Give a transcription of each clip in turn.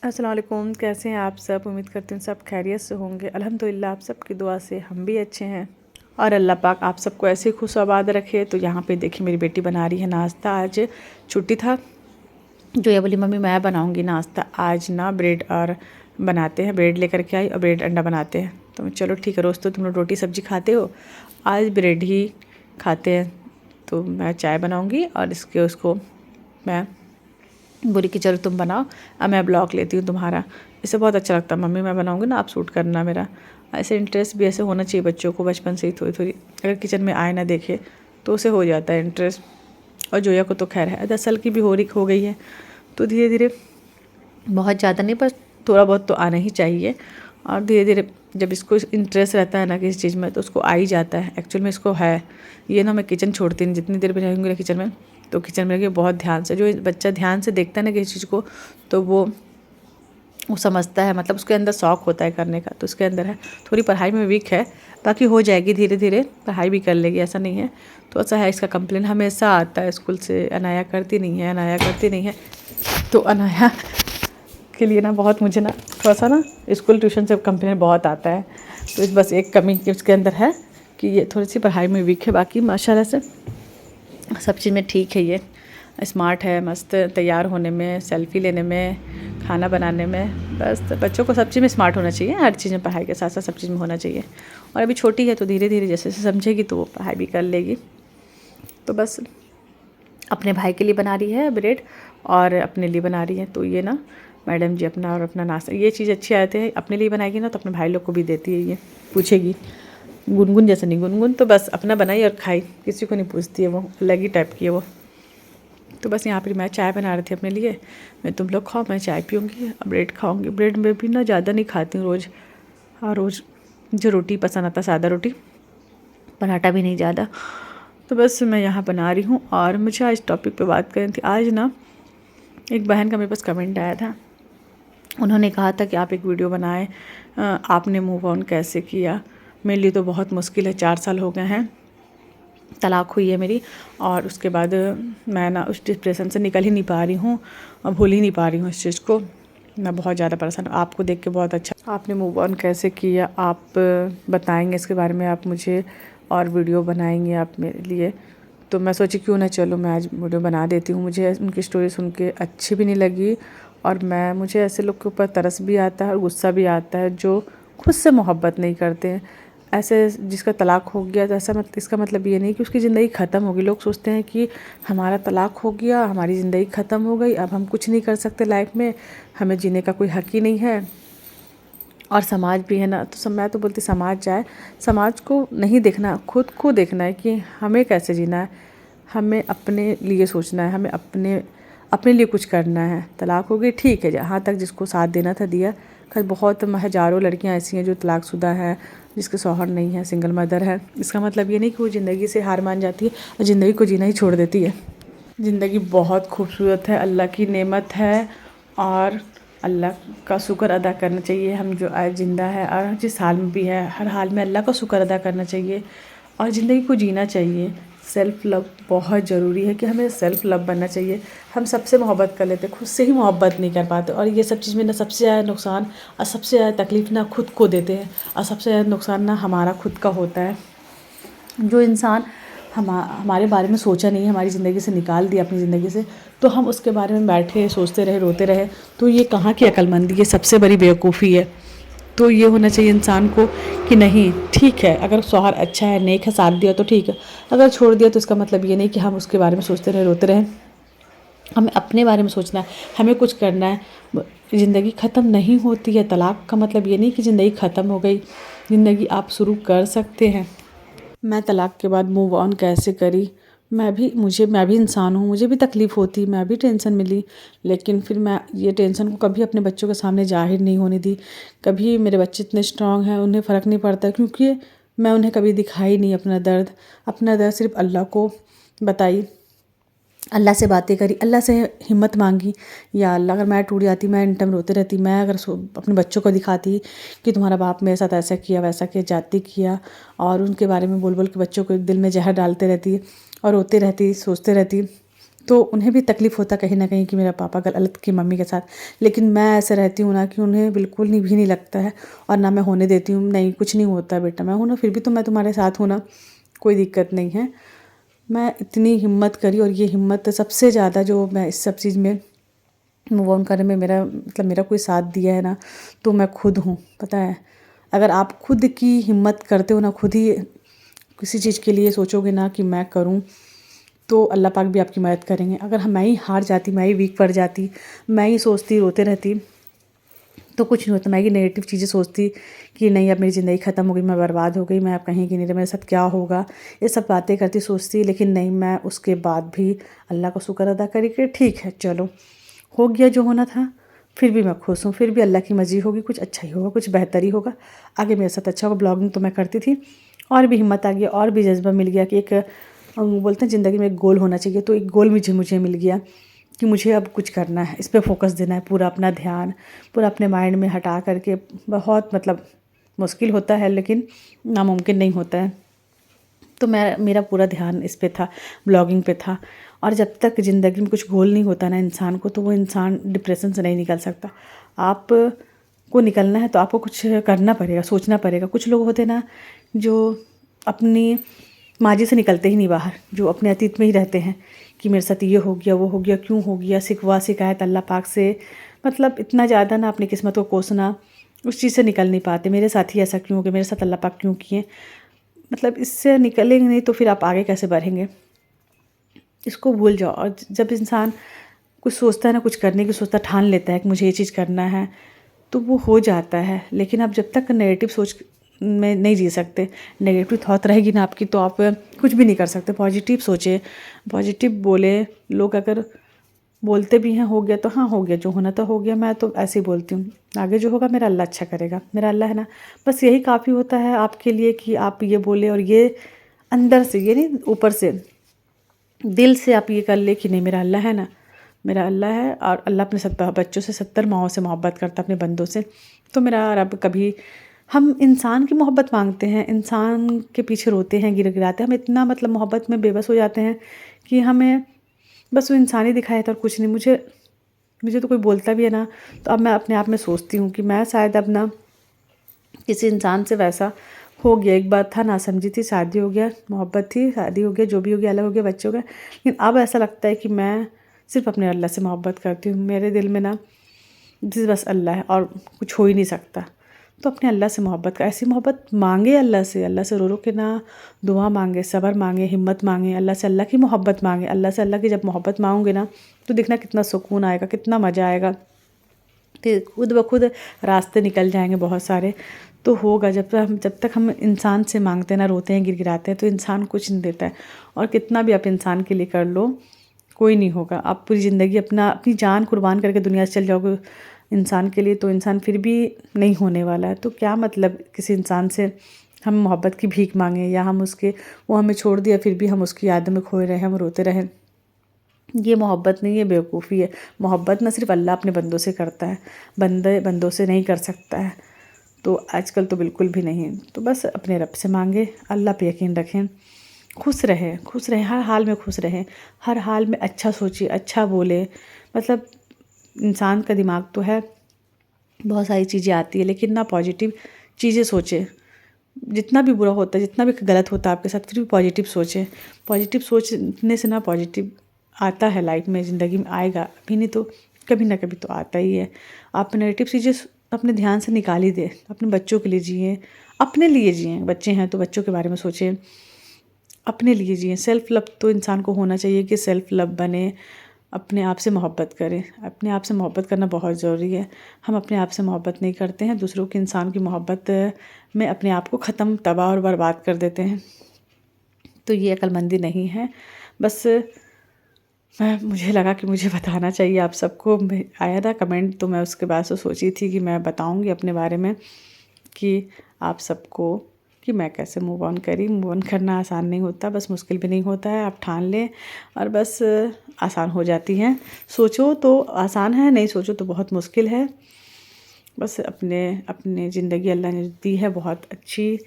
अस्सलाम वालेकुम। कैसे हैं आप सब? उम्मीद करते हैं सब खैरियत से होंगे। अल्हम्दुलिल्लाह आप सबकी दुआ से हम भी अच्छे हैं और अल्लाह पाक आप सबको ऐसे ही खुश आबाद रखे। तो यहाँ पे देखिए मेरी बेटी बना रही है नाश्ता। आज छुट्टी था, जो ये बोली मम्मी मैं बनाऊँगी नाश्ता। आज ना ब्रेड और बनाते हैं, ब्रेड लेकर के आई और ब्रेड अंडा बनाते हैं। तो चलो ठीक है, रोज़ तो तुम लोग रोटी सब्ज़ी खाते हो, आज ब्रेड ही खाते हैं। तो मैं चाय बनाऊँगी और उसको मैं बोली कि चलो तुम बनाओ, अब मैं ब्लॉग लेती हूँ तुम्हारा। इसे बहुत अच्छा लगता है, मम्मी मैं बनाऊँगी ना आप शूट करना मेरा। ऐसे इंटरेस्ट भी ऐसे होना चाहिए बच्चों को बचपन से ही थोड़ी थोड़ी। अगर किचन में आए ना देखे तो उसे हो जाता है इंटरेस्ट। और जोया को तो खैर है 10 साल की भी हो गई है, तो धीरे धीरे, बहुत ज़्यादा नहीं पर थोड़ा बहुत तो आना ही चाहिए। और धीरे धीरे जब इसको इंटरेस्ट रहता है ना किसी चीज़ में तो उसको आ ही जाता है। एक्चुअल में इसको है ये ना, मैं किचन छोड़ती नहीं, जितनी देर भी रहूँगी ना किचन में तो किचन में रहिए बहुत ध्यान से। जो बच्चा ध्यान से देखता है ना किसी चीज़ को तो वो समझता है, मतलब उसके अंदर शौक़ होता है करने का, तो उसके अंदर है। थोड़ी पढ़ाई में वीक है, बाकी हो जाएगी धीरे धीरे, पढ़ाई भी कर लेगी, ऐसा नहीं है। तो ऐसा है, इसका कंप्लेन हमेशा आता है स्कूल से, अनाया करती नहीं है, अनाया करती नहीं है। तो अनाया के लिए ना बहुत मुझे ना थोड़ा सा ना स्कूल ट्यूशन से कंप्लेन बहुत आता है। तो इस बस एक कमी उसके अंदर है कि ये थोड़ी सी पढ़ाई में वीक है, बाकी माशाल्लाह से सब चीज़ में ठीक है। ये स्मार्ट है, मस्त तैयार होने में, सेल्फ़ी लेने में, खाना बनाने में। बस बच्चों को सब चीज़ में स्मार्ट होना चाहिए, हर चीज़ में पढ़ाई के साथ साथ सब चीज़ में होना चाहिए। और अभी छोटी है तो धीरे धीरे जैसे जैसे समझेगी तो वो पढ़ाई भी कर लेगी। तो बस अपने भाई के लिए बना रही है ब्रेड और अपने लिए बना रही है। तो ये ना मैडम जी अपना और अपना नाश्ता, ये चीज़ अच्छी आती है, अपने लिए बनाएगी ना तो अपने भाई लोग को भी देती है। ये पूछेगी, गुनगुन जैसे नहीं, गुनगुन तो बस अपना बनाई और खाई, किसी को नहीं पूछती है, वो अलग ही टाइप की है वो। तो बस यहाँ पर मैं चाय बना रही थी अपने लिए। मैं तुम लोग खाओ, मैं चाय पीऊँगी, ब्रेड खाऊँगी। ब्रेड में भी ना ज़्यादा नहीं खाती हूँ रोज़, और रोज़ जो रोटी पसंद आता, सादा रोटी, पराठा भी नहीं ज़्यादा। तो बस मैं यहाँ बना रही हूँ। और मुझे आज टॉपिक पे बात करनी थी। आज ना एक बहन का मेरे पास कमेंट आया था, उन्होंने कहा था कि आप एक वीडियो बनाएं, आपने मूव ऑन कैसे किया। मेरे लिए तो बहुत मुश्किल है, 4 साल हो गए हैं, तलाक हुई है मेरी, और उसके बाद मैं ना उस डिप्रेशन से निकल ही नहीं पा रही हूँ और भूल ही नहीं पा रही हूँ इस चीज़ को। मैं बहुत ज़्यादा परेशान हूँ। आपको देख के बहुत अच्छा, आपने मूव ऑन कैसे किया, आप बताएंगे इसके बारे में, आप मुझे और वीडियो बनाएंगे आप मेरे लिए। तो मैं सोची क्यों ना, चलो मैं आज वीडियो बना देती हूँ। मुझे उनकी स्टोरी सुन के अच्छी भी नहीं लगी, और मुझे ऐसे लोग के ऊपर तरस भी आता है और गुस्सा भी आता है जो खुद से मोहब्बत नहीं करते हैं। ऐसे जिसका तलाक हो गया तो ऐसा इसका मतलब ये नहीं कि उसकी ज़िंदगी ख़त्म होगी। लोग सोचते हैं कि हमारा तलाक हो गया, हमारी ज़िंदगी ख़त्म हो गई, अब हम कुछ नहीं कर सकते लाइफ में, हमें जीने का कोई हक़ ही नहीं है। और समाज भी है ना, तो मैं तो बोलती समाज जाए, समाज को नहीं देखना, खुद को देखना है कि हमें कैसे जीना है, हमें अपने लिए सोचना है, हमें अपने लिए कुछ करना है। तलाक हो गई ठीक है, जहाँ तक जिसको साथ देना था दिया। खैर बहुत हज़ारों लड़कियाँ ऐसी हैं जो तलाकशुदा हैं, जिसके शौहर नहीं है, सिंगल मदर है। इसका मतलब ये नहीं कि वो ज़िंदगी से हार मान जाती है और ज़िंदगी को जीना ही छोड़ देती है। ज़िंदगी बहुत खूबसूरत है, अल्लाह की नेमत है, और अल्लाह का शुक्र अदा करना चाहिए। हम जो आज ज़िंदा है और जिस हाल में भी है, हर हाल में अल्लाह का शुक्र अदा करना चाहिए और ज़िंदगी को जीना चाहिए। सेल्फ़ लव बहुत ज़रूरी है कि हमें सेल्फ़ लव बनना चाहिए। हम सबसे मोहब्बत कर लेते, खुद से ही मोहब्बत नहीं कर पाते, और ये सब चीज़ में ना सबसे ज़्यादा नुकसान और सबसे ज़्यादा तकलीफ़ ना खुद को देते हैं, और सबसे ज़्यादा नुकसान ना हमारा खुद का होता है। जो इंसान हमारे बारे में सोचा नहीं, हमारी ज़िंदगी से निकाल दिया अपनी ज़िंदगी से, तो हम उसके बारे में बैठे सोचते रहे, रोते रहे, तो ये कहाँ की अक्लमंदी, ये सबसे बड़ी बेवकूफ़ी है। तो ये होना चाहिए इंसान को कि नहीं ठीक है, अगर शौहर अच्छा है, नेक है, साथ दिया तो ठीक है, अगर छोड़ दिया तो इसका मतलब ये नहीं कि हम उसके बारे में सोचते रहे, रोते रहें। हमें अपने बारे में सोचना है, हमें कुछ करना है। ज़िंदगी ख़त्म नहीं होती है। तलाक का मतलब ये नहीं कि ज़िंदगी ख़त्म हो गई, ज़िंदगी आप शुरू कर सकते हैं। मैं तलाक के बाद मूव ऑन कैसे करी, मैं भी इंसान हूँ, मुझे भी तकलीफ़ होती, मैं भी टेंशन मिली, लेकिन फिर मैं ये टेंशन को कभी अपने बच्चों के सामने ज़ाहिर नहीं होने दी। कभी मेरे बच्चे इतने स्ट्रॉन्ग हैं, उन्हें फ़र्क नहीं पड़ता, क्योंकि मैं उन्हें कभी दिखाई नहीं अपना दर्द सिर्फ अल्लाह को बताई, अल्लाह से बातें करी, अल्लाह से हिम्मत मांगी, या अल्लाह अगर मैं टूट जाती, मैं इन टाइम रोते रहती, मैं अगर अपने बच्चों को दिखाती कि तुम्हारा बाप मेरे साथ ऐसा किया वैसा किया, जाति किया, और उनके बारे में बोल बोल के बच्चों को दिल में जहर डालते रहती और रोते रहती, सोचते रहती, तो उन्हें भी तकलीफ़ होता कहीं ना कहीं कि मेरा पापा गलत की मम्मी के साथ, लेकिन मैं ऐसे रहती हूँ ना कि उन्हें बिल्कुल नहीं भी नहीं लगता है, और ना मैं होने देती हूँ। नहीं, कुछ नहीं होता बेटा, मैं हूँ ना, फिर भी तो मैं तुम्हारे साथ हूँ ना, कोई दिक्कत नहीं है। मैं इतनी हिम्मत करी, और ये हिम्मत सबसे ज़्यादा जो मैं इस सब चीज़ में मूव ऑन करने में मेरा मतलब मेरा कोई साथ दिया है ना, तो मैं खुद हूँ, पता है। अगर आप खुद की हिम्मत करते हो ना, खुद ही किसी चीज़ के लिए सोचोगे ना कि मैं करूँ, तो अल्लाह पाक भी आपकी मदद करेंगे। अगर मैं ही हार जाती, मैं ही वीक पड़ जाती, मैं ही सोचती रोते रहती, तो कुछ नहीं होता। मैं ही नेगेटिव चीज़ें सोचती कि नहीं, अब मेरी ज़िंदगी ख़त्म हो गई, मैं बर्बाद हो गई, मैं अब कहीं की नहीं रही, मेरे साथ क्या होगा, ये सब बातें करती सोचती। लेकिन नहीं, मैं उसके बाद भी अल्लाह का शुक्र अदा करी कि ठीक है, चलो हो गया जो होना था, फिर भी मैं खुश हूँ, फिर भी अल्लाह की मर्ज़ी होगी, कुछ अच्छा ही होगा, कुछ बेहतर ही होगा, आगे मेरे साथ अच्छा होगा। ब्लॉगिंग तो मैं करती थी, और भी हिम्मत आ गई, और भी जज्बा मिल गया कि एक बोलते हैं ज़िंदगी में एक गोल होना चाहिए, तो एक गोल मुझे मिल गया कि मुझे अब कुछ करना है, इस पे फोकस देना है, पूरा अपना ध्यान पूरा अपने माइंड में हटा करके। बहुत मतलब मुश्किल होता है, लेकिन नामुमकिन नहीं होता है। तो मेरा पूरा ध्यान इस पे था, ब्लॉगिंग पे था। और जब तक ज़िंदगी में कुछ गोल नहीं होता ना इंसान को, तो वो इंसान डिप्रेशन से नहीं निकल सकता। आप को निकलना है तो आपको कुछ करना पड़ेगा, सोचना पड़ेगा। कुछ लोग होते ना जो अपनी माजी से निकलते ही नहीं बाहर, जो अपने अतीत में ही रहते हैं कि मेरे साथ ये हो गया, वो हो गया, क्यों हो गया, शिकवा शिकायत अल्लाह पाक से, मतलब इतना ज़्यादा ना अपनी किस्मत को कोसना, उस चीज़ से निकल नहीं पाते। मेरे साथ ही ऐसा क्यों हो गया, मेरे साथ अल्लाह पाक क्यों किए, मतलब इससे निकलेंगे नहीं तो फिर आप आगे कैसे बढ़ेंगे। इसको भूल जाओ। और जब इंसान कुछ सोचता है ना, कुछ करने की सोचता, ठान लेता है कि मुझे ये चीज़ करना है, तो वो हो जाता है। लेकिन आप जब तक नेगेटिव सोच में नहीं जी सकते, नेगेटिव थॉट रहेगी ना आपकी, तो आप कुछ भी नहीं कर सकते। पॉजिटिव सोचे, पॉजिटिव बोले। लोग अगर बोलते भी हैं हो गया, तो हाँ हो गया, जो होना था हो गया। मैं तो ऐसे ही बोलती हूँ, आगे जो होगा मेरा अल्लाह अच्छा करेगा, मेरा अल्लाह है ना, बस यही काफ़ी होता है आपके लिए कि आप ये बोले, और ये अंदर से, ये नहीं ऊपर से, दिल से आप ये कर ले कि नहीं, मेरा अल्लाह है ना, मेरा अल्लाह है। और अल्लाह अपने 70 बच्चों से, 70 माओं से मोहब्बत करता, अपने बंदों से। तो मेरा रब कभी, हम इंसान की मोहब्बत मांगते हैं, इंसान के पीछे रोते हैं, गिड़गिड़ाते हैं, हम इतना मतलब मोहब्बत में बेबस हो जाते हैं कि हमें बस वो इंसान ही दिखाया था और कुछ नहीं। मुझे तो कोई बोलता भी है ना, तो अब मैं अपने आप में सोचती हूँ कि मैं शायद अब ना किसी इंसान से वैसा हो गया। एक बात था, ना समझी थी, शादी हो गया, मोहब्बत थी, शादी हो गया, जो भी हो गया, अलग हो गया, बच्चे हो गए। लेकिन अब ऐसा लगता है कि मैं सिर्फ अपने अल्लाह से मोहब्बत करती हूँ। मेरे दिल में ना जिस बस अल्लाह है, और कुछ हो ही नहीं सकता। तो अपने अल्लाह से मोहब्बत का, ऐसी मोहब्बत मांगे अल्लाह से रो रो के ना दुआ मांगे, सब्र मांगे, हिम्मत मांगे, अल्लाह की मोहब्बत मांगे। अल्लाह की जब मोहब्बत मांगोगे ना, तो देखना कितना सुकून आएगा, कितना मज़ा आएगा। फिर खुद ब खुद रास्ते निकल जाएंगे बहुत सारे। तो होगा, जब तक हम इंसान से मांगते हैं ना, रोते हैं, गिड़गिड़ाते हैं, तो इंसान कुछ नहीं देता है। और कितना भी आप इंसान के लिए कर लो, कोई नहीं होगा। आप पूरी ज़िंदगी अपनी जान कुर्बान करके दुनिया से चल जाओगे इंसान के लिए, तो इंसान फिर भी नहीं होने वाला है। तो क्या मतलब किसी इंसान से हम मोहब्बत की भीख मांगें, या वो हमें छोड़ दिया, फिर भी हम उसकी याद में खोए रहें, हम रोते रहें। ये मोहब्बत नहीं है, बेवकूफ़ी है। मोहब्बत ना सिर्फ अल्लाह अपने बंदों से करता है, बंदे बंदों से नहीं कर सकता है। तो आजकल तो बिल्कुल भी नहीं। तो बस अपने रब से मांगे, अल्लाह पे यकीन रखें, खुश रहें, खुश रहें, हर हाल में खुश रहें, हर हाल में अच्छा सोचिए, अच्छा बोले। मतलब इंसान का दिमाग तो है, बहुत सारी चीज़ें आती है, लेकिन ना पॉजिटिव चीज़ें सोचे। जितना भी बुरा होता है, जितना भी गलत होता है आपके साथ, फिर भी पॉजिटिव सोचें। पॉजिटिव सोचने से ना पॉजिटिव आता है लाइफ में, ज़िंदगी में आएगा, अभी नहीं तो कभी ना कभी तो आता ही है। आप नेगेटिव चीज़ें अपने ध्यान से निकाल ही दें। अपने बच्चों के लिए जिएँ, अपने लिए जिएँ। बच्चे हैं तो बच्चों के बारे में सोचें, अपने लिए जिएँ। सेल्फ लव तो इंसान को होना चाहिए कि सेल्फ लव बने, अपने आप से मोहब्बत करें। अपने आप से मोहब्बत करना बहुत ज़रूरी है। हम अपने आप से मोहब्बत नहीं करते हैं, दूसरों के इंसान की मोहब्बत में अपने आप को ख़त्म, तबाह और बर्बाद कर देते हैं। तो ये अक्लमंदी नहीं है। बस मुझे लगा कि मुझे बताना चाहिए आप सबको। आया था कमेंट, तो मैं उसके बाद से सोची थी कि मैं बताऊंगी अपने बारे में कि आप सबको कि मैं कैसे मूव ऑन करी। मूव ऑन करना आसान नहीं होता, बस मुश्किल भी नहीं होता है। आप ठान लें और बस आसान हो जाती हैं। सोचो तो आसान है, नहीं सोचो तो बहुत मुश्किल है। बस अपने ज़िंदगी अल्लाह ने दी है, बहुत अच्छी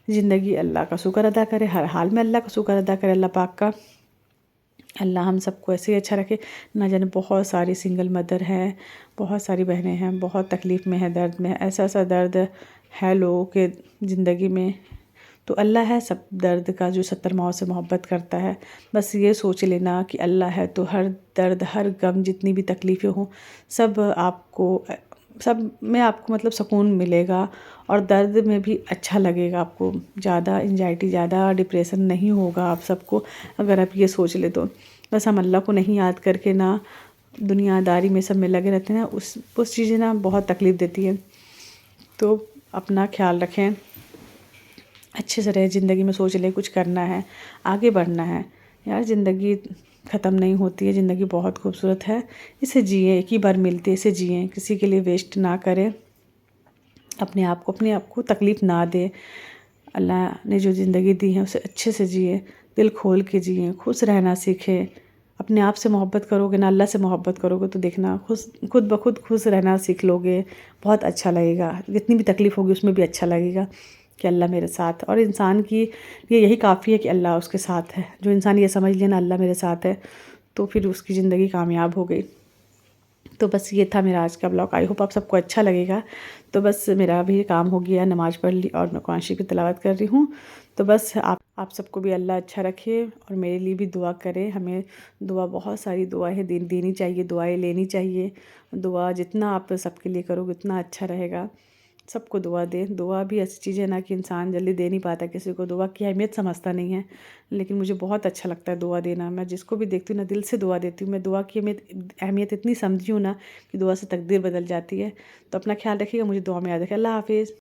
ज़िंदगी। अल्लाह का शुक्र अदा करें, हर हाल में अल्लाह का शुक्र अदा करें, अल्लाह पाक का। अल्लाह हम सबको ऐसे ही अच्छा रखे। ना जाने बहुत सारी सिंगल मदर हैं, बहुत सारी बहनें हैं, बहुत तकलीफ़ में है, दर्द में है, ऐसा ऐसा दर्द है लोगों के ज़िंदगी में। तो अल्लाह है सब दर्द का जो 70 माओं से मोहब्बत करता है। बस ये सोच लेना कि अल्लाह है तो हर दर्द, हर गम, जितनी भी तकलीफ़ें हों, सब आपको सब में आपको मतलब सुकून मिलेगा और दर्द में भी अच्छा लगेगा आपको। ज़्यादा एंजाइटी, ज़्यादा डिप्रेशन नहीं होगा आप सबको, अगर आप ये सोच ले तो। बस हम अल्लाह को नहीं याद करके ना दुनियादारी में सब में लगे रहते हैं, उस चीज़ें ना बहुत तकलीफ़ देती है। तो अपना ख्याल रखें, अच्छे से रहे, ज़िंदगी में सोच लें कुछ करना है, आगे बढ़ना है। यार ज़िंदगी ख़त्म नहीं होती है, ज़िंदगी बहुत खूबसूरत है, इसे जिएं, एक ही बार मिलती है, इसे जिएं, किसी के लिए वेस्ट ना करें, अपने आप को तकलीफ़ ना दें। अल्लाह ने जो ज़िंदगी दी है उसे अच्छे से जिए, दिल खोल के जिए, खुश रहना सीखें। अपने आप से मोहब्बत करोगे ना, अल्लाह से मोहब्बत करोगे तो देखना खुद ब खुद खुश रहना सीख लोगे, बहुत अच्छा लगेगा। जितनी भी तकलीफ़ होगी उसमें भी अच्छा लगेगा कि अल्लाह मेरे साथ। और इंसान की ये यही काफ़ी है कि अल्लाह उसके साथ है। जो इंसान ये समझ ले ना अल्लाह मेरे साथ है, तो फिर उसकी ज़िंदगी कामयाब हो गई। तो बस ये था मेरा आज का ब्लॉग। आई होप आप सबको अच्छा लगेगा। तो बस मेरा भी काम हो गया, नमाज़ पढ़ ली और मैं कुरान शरीफ की तिलावत कर रही हूँ। तो बस आप सबको भी अल्लाह अच्छा रखे और मेरे लिए भी दुआ करें। हमें दुआ, बहुत सारी दुआएं देनी चाहिए, दुआएं लेनी चाहिए। दुआ जितना आप सबके लिए करोगे उतना अच्छा रहेगा। सबको दुआ दें। दुआ भी ऐसी चीज़ है ना कि इंसान जल्दी दे नहीं पाता किसी को, दुआ की अहमियत समझता नहीं है। लेकिन मुझे बहुत अच्छा लगता है दुआ देना। मैं जिसको भी देखती हूँ ना दिल से दुआ देती हूँ। मैं दुआ की अहमियत इतनी समझी हूँ ना कि दुआ से तकदीर बदल जाती है। तो अपना ख्याल रखिएगा, मुझे दुआ में याद रखिए। अल्लाह हाफ़िज़।